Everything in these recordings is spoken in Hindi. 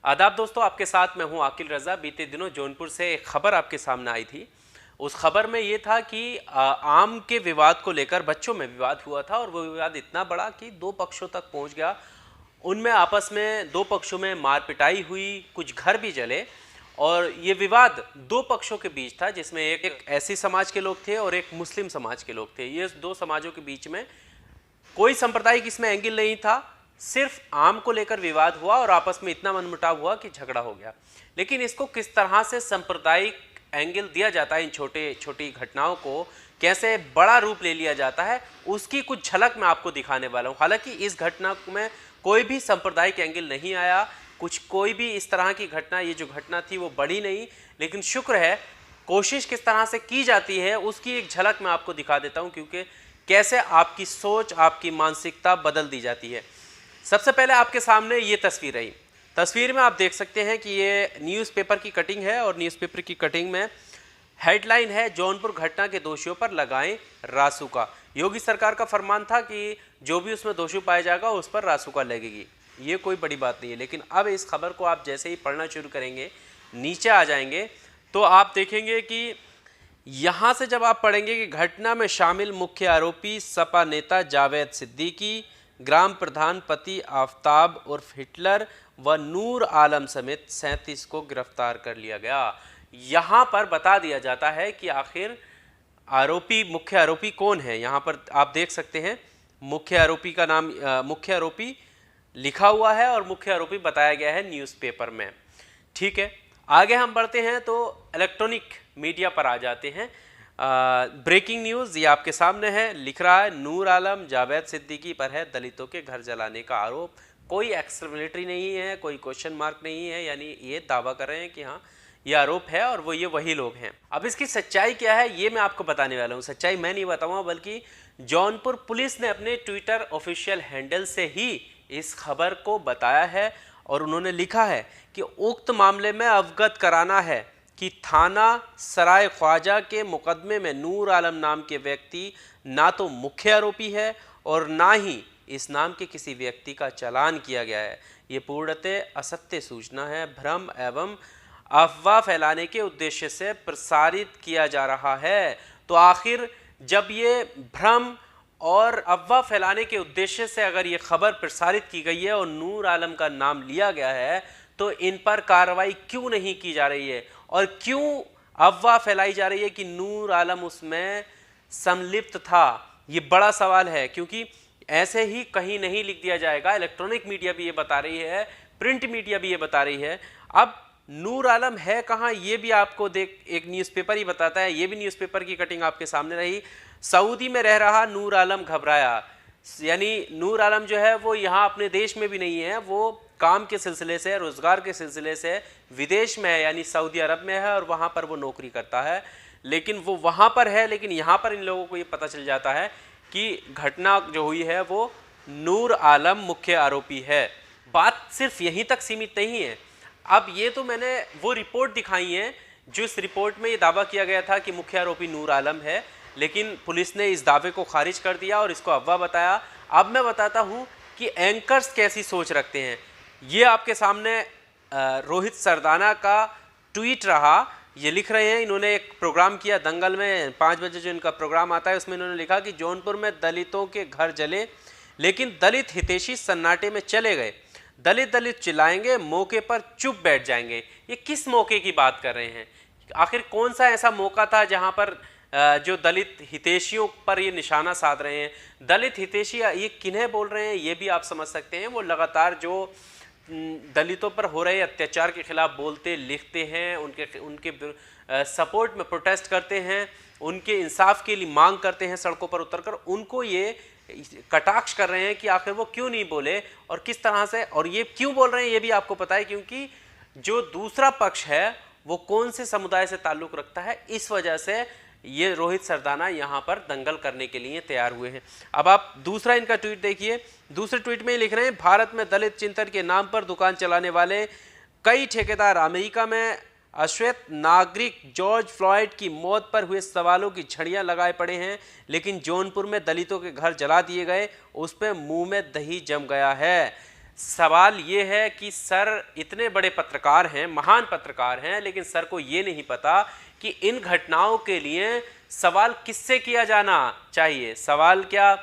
आदाब दोस्तों, आपके साथ मैं हूं आकिल रजा। बीते दिनों जौनपुर से एक खबर आपके सामने आई थी। उस खबर में ये था कि आम के विवाद को लेकर बच्चों में विवाद हुआ था और वो विवाद इतना बड़ा कि दो पक्षों तक पहुंच गया। उनमें आपस में दो पक्षों में मार पिटाई हुई, कुछ घर भी जले और ये विवाद दो पक्षों के बीच था, जिसमें एक ऐसी समाज के लोग थे और एक मुस्लिम समाज के लोग थे। ये दो समाजों के बीच में कोई सांप्रदायिक इसमें एंगल नहीं था, सिर्फ आम को लेकर विवाद हुआ और आपस में इतना मनमुटाव हुआ कि झगड़ा हो गया। लेकिन इसको किस तरह से सांप्रदायिक एंगल दिया जाता है, इन छोटे छोटी घटनाओं को कैसे बड़ा रूप ले लिया जाता है, उसकी कुछ झलक मैं आपको दिखाने वाला हूं। हालांकि इस घटना में कोई भी सांप्रदायिक एंगल नहीं आया, कोई भी इस तरह की घटना, ये जो घटना थी वो बढ़ी नहीं, लेकिन शुक्र है कोशिश किस तरह से की जाती है उसकी एक झलक मैं आपको दिखा देता हूं, क्योंकि कैसे आपकी सोच, आपकी मानसिकता बदल दी जाती है। सबसे पहले आपके सामने ये तस्वीर रही। तस्वीर में आप देख सकते हैं कि ये न्यूज़पेपर की कटिंग है और न्यूज़पेपर की कटिंग में हेडलाइन है, जौनपुर घटना के दोषियों पर लगाएं रासुका। योगी सरकार का फरमान था कि जो भी उसमें दोषी पाया जाएगा उस पर रासुका लगेगी। ये कोई बड़ी बात नहीं है, लेकिन अब इस खबर को आप जैसे ही पढ़ना शुरू करेंगे, नीचे आ जाएंगे तो आप देखेंगे कि यहाँ से जब आप पढ़ेंगे कि घटना में शामिल मुख्य आरोपी सपा नेता जावेद सिद्दीकी, ग्राम प्रधान पति आफ्ताब उर्फ हिटलर व नूर आलम समेत 37 को गिरफ्तार कर लिया गया। यहाँ पर बता दिया जाता है कि आखिर मुख्य आरोपी कौन है। यहाँ पर आप देख सकते हैं मुख्य आरोपी का नाम, मुख्य आरोपी लिखा हुआ है और मुख्य आरोपी बताया गया है न्यूज़पेपर में। ठीक है, आगे हम बढ़ते हैं तो इलेक्ट्रॉनिक मीडिया पर आ जाते हैं। ब्रेकिंग न्यूज़ ये आपके सामने है, लिख रहा है नूर आलम जावेद सिद्दीकी पर है दलितों के घर जलाने का आरोप। कोई एक्सप्लेनेटरी नहीं है, कोई क्वेश्चन मार्क नहीं है, यानी ये दावा कर रहे हैं कि हाँ ये आरोप है और ये वही लोग हैं। अब इसकी सच्चाई क्या है ये मैं आपको बताने वाला हूँ। सच्चाई मैं नहीं बताऊँगा, बल्कि जौनपुर पुलिस ने अपने ट्विटर ऑफिशियल हैंडल से ही इस खबर को बताया है और उन्होंने लिखा है कि उक्त मामले में अवगत कराना है कि थाना सराय ख्वाजा के मुकदमे में नूर आलम नाम के व्यक्ति ना तो मुख्य आरोपी है और ना ही इस नाम के किसी व्यक्ति का चालान किया गया है। ये पूर्णतः असत्य सूचना है, भ्रम एवं अफवाह फैलाने के उद्देश्य से प्रसारित किया जा रहा है। तो आखिर जब ये भ्रम और अफवाह फैलाने के उद्देश्य से अगर ये खबर प्रसारित की गई है और नूर आलम का नाम लिया गया है, तो इन पर कार्रवाई क्यों नहीं की जा रही है और क्यों अफवाह फैलाई जा रही है कि नूर आलम उसमें संलिप्त था? ये बड़ा सवाल है, क्योंकि ऐसे ही कहीं नहीं लिख दिया जाएगा। इलेक्ट्रॉनिक मीडिया भी ये बता रही है, प्रिंट मीडिया भी ये बता रही है। अब नूर आलम है कहाँ ये भी आपको एक न्यूज़पेपर ही बताता है। ये भी न्यूज़पेपर की कटिंग आपके सामने रही। सऊदी में रह रहा नूर आलम घबराया, यानी नूर आलम जो है वो यहाँ अपने देश में भी नहीं है, वो काम के सिलसिले से, रोजगार के सिलसिले से विदेश में है, यानी सऊदी अरब में है और वहाँ पर वो नौकरी करता है। लेकिन वो वहाँ पर है, लेकिन यहाँ पर इन लोगों को ये पता चल जाता है कि घटना जो हुई है वो नूर आलम मुख्य आरोपी है। बात सिर्फ यहीं तक सीमित नहीं है। अब ये तो मैंने वो रिपोर्ट दिखाई है जिस रिपोर्ट में ये दावा किया गया था कि मुख्य आरोपी नूर आलम है, लेकिन पुलिस ने इस दावे को खारिज कर दिया और इसको अफवाह बताया। अब मैं बताता हूँ कि एंकर्स कैसी सोच रखते हैं। ये आपके सामने रोहित सरदाना का ट्वीट रहा। ये लिख रहे हैं, इन्होंने एक प्रोग्राम किया दंगल में, 5 बजे जो इनका प्रोग्राम आता है उसमें इन्होंने लिखा कि जौनपुर में दलितों के घर जले लेकिन दलित हितैषी सन्नाटे में चले गए। दलित चिल्लाएंगे, मौके पर चुप बैठ जाएंगे। ये किस मौके की बात कर रहे हैं? आखिर कौन सा ऐसा मौका था जहां पर जो दलित हितैषियों पर ये निशाना साध रहे हैं? दलित हितैषी ये किन्हें बोल रहे हैं ये भी आप समझ सकते हैं। वो लगातार जो दलितों पर हो रहे अत्याचार के खिलाफ बोलते लिखते हैं, उनके सपोर्ट में प्रोटेस्ट करते हैं, उनके इंसाफ के लिए मांग करते हैं सड़कों पर उतरकर। उनको ये कटाक्ष कर रहे हैं कि आखिर वो क्यों नहीं बोले और किस तरह से, और ये क्यों बोल रहे हैं ये भी आपको पता है, क्योंकि जो दूसरा पक्ष है वो कौन से समुदाय से ताल्लुक रखता है, इस वजह से ये रोहित सरदाना यहाँ पर दंगल करने के लिए तैयार हुए हैं। अब आप दूसरा इनका ट्वीट देखिए। दूसरे ट्वीट में लिख रहे हैं, भारत में दलित चिंतन के नाम पर दुकान चलाने वाले कई ठेकेदार अमेरिका में अश्वेत नागरिक जॉर्ज फ्लॉयड की मौत पर हुए सवालों की झड़ियां लगाए पड़े हैं, लेकिन जौनपुर में दलितों के घर जला दिए गए, उस पर मुंह में दही जम गया है। सवाल ये है कि सर इतने बड़े पत्रकार हैं, महान पत्रकार हैं, लेकिन सर को ये नहीं पता कि इन घटनाओं के लिए सवाल किससे किया जाना चाहिए। सवाल क्या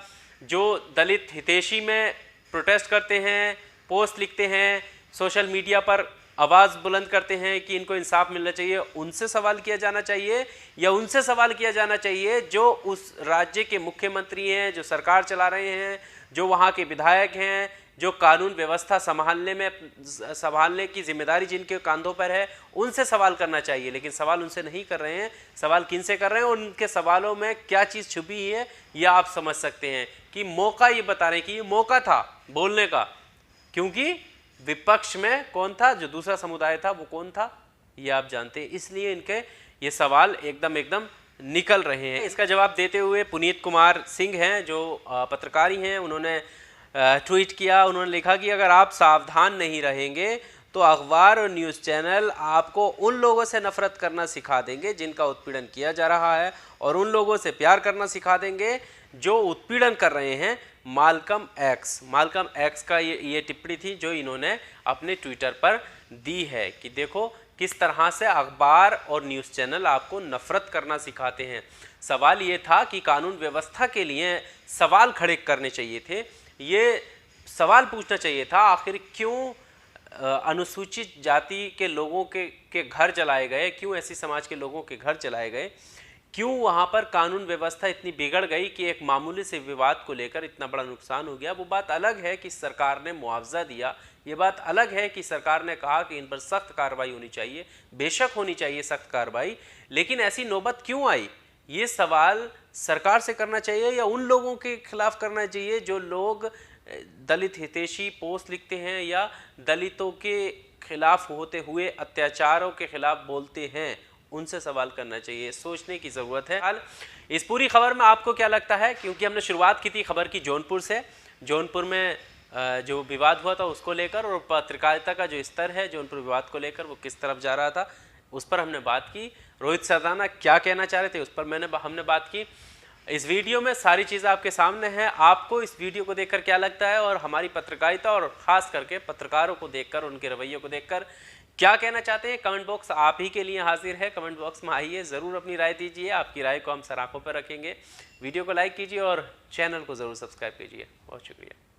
जो दलित हितैषी में प्रोटेस्ट करते हैं, पोस्ट लिखते हैं, सोशल मीडिया पर आवाज़ बुलंद करते हैं कि इनको इंसाफ मिलना चाहिए, उनसे सवाल किया जाना चाहिए, या उनसे सवाल किया जाना चाहिए जो उस राज्य के मुख्यमंत्री हैं, जो सरकार चला रहे हैं, जो वहाँ के विधायक हैं, जो कानून व्यवस्था संभालने की जिम्मेदारी जिनके कंधों पर है, उनसे सवाल करना चाहिए। लेकिन सवाल उनसे नहीं कर रहे हैं। सवाल किन से कर रहे हैं और उनके सवालों में क्या चीज़ छुपी है, यह आप समझ सकते हैं कि मौका ये बता रहे हैं कि ये मौका था बोलने का, क्योंकि विपक्ष में कौन था, जो दूसरा समुदाय था वो कौन था, ये आप जानते हैं। इसलिए इनके ये सवाल एकदम निकल रहे हैं। इसका जवाब देते हुए पुनीत कुमार सिंह हैं, जो पत्रकारी हैं, उन्होंने ट्वीट किया। उन्होंने लिखा कि अगर आप सावधान नहीं रहेंगे तो अखबार और न्यूज़ चैनल आपको उन लोगों से नफरत करना सिखा देंगे जिनका उत्पीड़न किया जा रहा है, और उन लोगों से प्यार करना सिखा देंगे जो उत्पीड़न कर रहे हैं। मालकम एक्स का ये टिप्पणी थी जो इन्होंने अपने ट्विटर पर दी है कि देखो किस तरह से अखबार और न्यूज़ चैनल आपको नफरत करना सिखाते हैं। सवाल ये था कि कानून व्यवस्था के लिए सवाल खड़े करने चाहिए थे, ये सवाल पूछना चाहिए था आखिर क्यों अनुसूचित जाति के लोगों के घर जलाए गए, क्यों ऐसी समाज के लोगों के घर जलाए गए, क्यों वहाँ पर कानून व्यवस्था इतनी बिगड़ गई कि एक मामूली से विवाद को लेकर इतना बड़ा नुकसान हो गया। वो बात अलग है कि सरकार ने मुआवजा दिया, ये बात अलग है कि सरकार ने कहा कि इन पर सख्त कार्रवाई होनी चाहिए, बेशक होनी चाहिए सख्त कार्रवाई, लेकिन ऐसी नौबत क्यों आई, ये सवाल सरकार से करना चाहिए या उन लोगों के खिलाफ करना चाहिए जो लोग दलित हितैषी पोस्ट लिखते हैं या दलितों के खिलाफ होते हुए अत्याचारों के खिलाफ बोलते हैं, उनसे सवाल करना चाहिए। सोचने की ज़रूरत है। हाल इस पूरी खबर में आपको क्या लगता है, क्योंकि हमने शुरुआत की थी खबर की जौनपुर से, जौनपुर में जो विवाद हुआ था उसको लेकर, और पत्रकारिता का जो स्तर है जौनपुर विवाद को लेकर वो किस तरफ जा रहा था, उस पर हमने बात की। रोहित सरदाना क्या कहना चाह रहे थे उस पर हमने बात की। इस वीडियो में सारी चीज़ें आपके सामने हैं। आपको इस वीडियो को देखकर क्या लगता है और हमारी पत्रकारिता और ख़ास करके पत्रकारों को देखकर, उनके रवैये को देखकर क्या कहना चाहते हैं, कमेंट बॉक्स आप ही के लिए हाजिर है। कमेंट बॉक्स में आइए, ज़रूर अपनी राय दीजिए। आपकी राय को हम सराखों पर रखेंगे। वीडियो को लाइक कीजिए और चैनल को ज़रूर सब्सक्राइब कीजिए। बहुत शुक्रिया।